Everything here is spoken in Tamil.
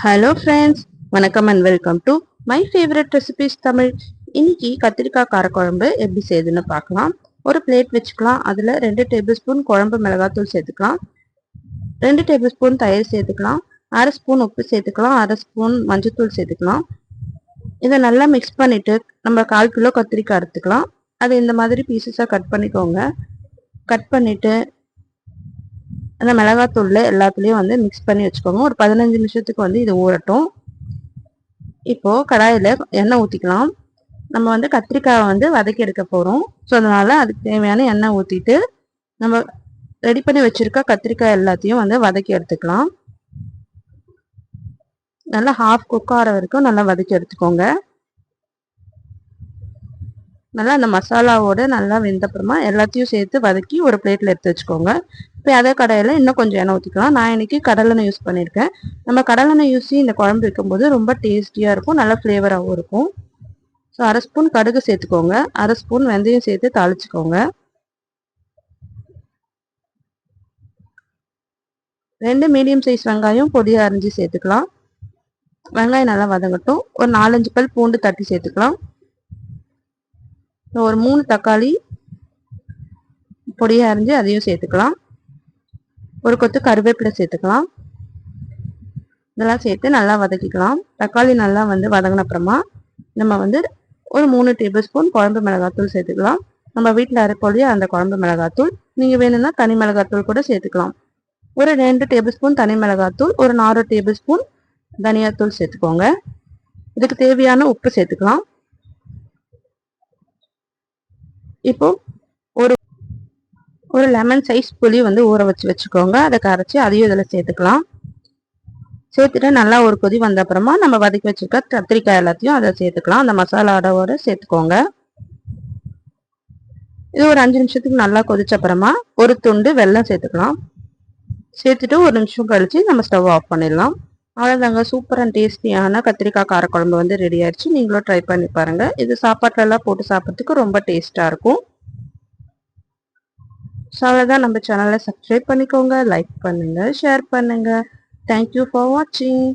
ஹலோ ஃப்ரெண்ட்ஸ், வணக்கம் and welcome to my favourite recipes Tamil. இன்னைக்கு கத்திரிக்காய் காரக்குழம்பு எப்படி செய்யுதுன்னு பார்க்கலாம். ஒரு பிளேட் வச்சுக்கலாம். அதில் 2 டேபிள் ஸ்பூன் குழம்பு மிளகாத்தூள் சேர்த்துக்கலாம், 2 டேபிள் ஸ்பூன் தயிர் சேர்த்துக்கலாம், 1/2 ஸ்பூன் உப்பு சேர்த்துக்கலாம், 1/2 ஸ்பூன் மஞ்சத்தூள் சேர்த்துக்கலாம். இதை நல்லா மிக்ஸ் பண்ணிட்டு நம்ம 1/4 கிலோ கத்திரிக்காய் எடுத்துக்கலாம். அதை இந்த மாதிரி பீசஸாக கட் பண்ணிக்கோங்க. கட் பண்ணிட்டு அந்த மிளகாத்தூள்ல எல்லாத்துலேயும் மிக்ஸ் பண்ணி வச்சுக்கோங்க. ஒரு 15 நிமிஷத்துக்கு இது ஊறட்டும். இப்போ கடாயில எண்ணெய் ஊற்றிக்கலாம். நம்ம கத்திரிக்காயை வதக்கி எடுக்க போகிறோம். ஸோ அதனால அதுக்கு தேவையான எண்ணெய் ஊற்றிட்டு நம்ம ரெடி பண்ணி வச்சிருக்க கத்திரிக்காய் எல்லாத்தையும் வதக்கி எடுத்துக்கலாம். நல்லா ஹாஃப் குக் ஆகிற வரைக்கும் நல்லா வதக்கி எடுத்துக்கோங்க. நல்லா அந்த மசாலாவோட நல்லா வெந்தப்புறமா எல்லாத்தையும் சேர்த்து வதக்கி ஒரு பிளேட்ல எடுத்து வச்சுக்கோங்க. இப்போ அதே கடாயில் இன்னும் கொஞ்சம் எண்ணெய் ஊற்றிக்கலாம். நான் இன்னைக்கு கடலெண்ணெய் யூஸ் பண்ணியிருக்கேன். நம்ம கடலெண்ணெய் யூஸ் இந்த குழம்பு வைக்கும்போது ரொம்ப டேஸ்டியாக இருக்கும், நல்ல ஃப்ளேவராகவும் இருக்கும். ஸோ 1/2 ஸ்பூன் கடுகு சேர்த்துக்கோங்க, 1/2 ஸ்பூன் வெந்தயம் சேர்த்து தாளிச்சுக்கோங்க. 2 மீடியம் சைஸ் வெங்காயம் பொடியாக அரிஞ்சு சேர்த்துக்கலாம். வெங்காயம் நல்லா வதங்கட்டும். ஒரு 4-5 பல் பூண்டு தட்டி சேர்த்துக்கலாம். ஒரு 3 தக்காளி பொடியாக அரிஞ்சு அதையும் சேர்த்துக்கலாம். ஒரு கொத்து கருவேப்பிலை சேர்த்துக்கலாம். இதெல்லாம் சேர்த்து நல்லா வதக்கிக்கலாம். தக்காளி நல்லா வதங்கின அப்புறமா நம்ம ஒரு 3 டேபிள் ஸ்பூன் குழம்பு மிளகாத்தூள் சேர்த்துக்கலாம். நம்ம வீட்டில் அரைப்பொழிய அந்த குழம்பு மிளகாத்தூள், நீங்கள் வேணும்னா தனி மிளகாத்தூள் கூட சேர்த்துக்கலாம். ஒரு 2 டேபிள் ஸ்பூன் தனி மிளகாத்தூள், ஒரு 4 டேபிள் ஸ்பூன் தனியாத்தூள் சேர்த்துக்கோங்க. இதுக்கு தேவையான உப்பு சேர்த்துக்கலாம். இப்போ ஒரு லெமன் சைஸ் புளி ஊற வச்சுக்கோங்க. அதை கரைச்சி அதையும் இதில் சேர்த்துக்கலாம். சேர்த்துட்டு நல்லா ஒரு கொதி வந்த அப்புறமா நம்ம வதக்கி வச்சிருக்க கத்திரிக்காய் எல்லாத்தையும் அதை சேர்த்துக்கலாம். அந்த மசாலாவோட சேர்த்துக்கோங்க. இது ஒரு 5 நிமிஷத்துக்கு நல்லா கொதிச்ச அப்புறமா ஒரு துண்டு வெல்லம் சேர்த்துக்கலாம். சேர்த்துட்டு ஒரு நிமிஷம் கழிச்சு நம்ம ஸ்டவ் ஆஃப் பண்ணிடலாம். அவ்வளோதாங்க, சூப்பர் அண்ட் டேஸ்டியான கத்திரிக்காய் காரக்குழம்பு ரெடி ஆயிடுச்சு. நீங்களும் ட்ரை பண்ணி பாருங்க. இது சாப்பாட்டுல போட்டு சாப்பிட்றதுக்கு ரொம்ப டேஸ்டா இருக்கும். ஸோ அவ்வளோதான், நம்ம சேனலை சப்ஸ்கிரைப் பண்ணிக்கோங்க, லைக் பண்ணுங்க, ஷேர் பண்ணுங்க. தேங்க்யூ ஃபார் வாட்சிங்.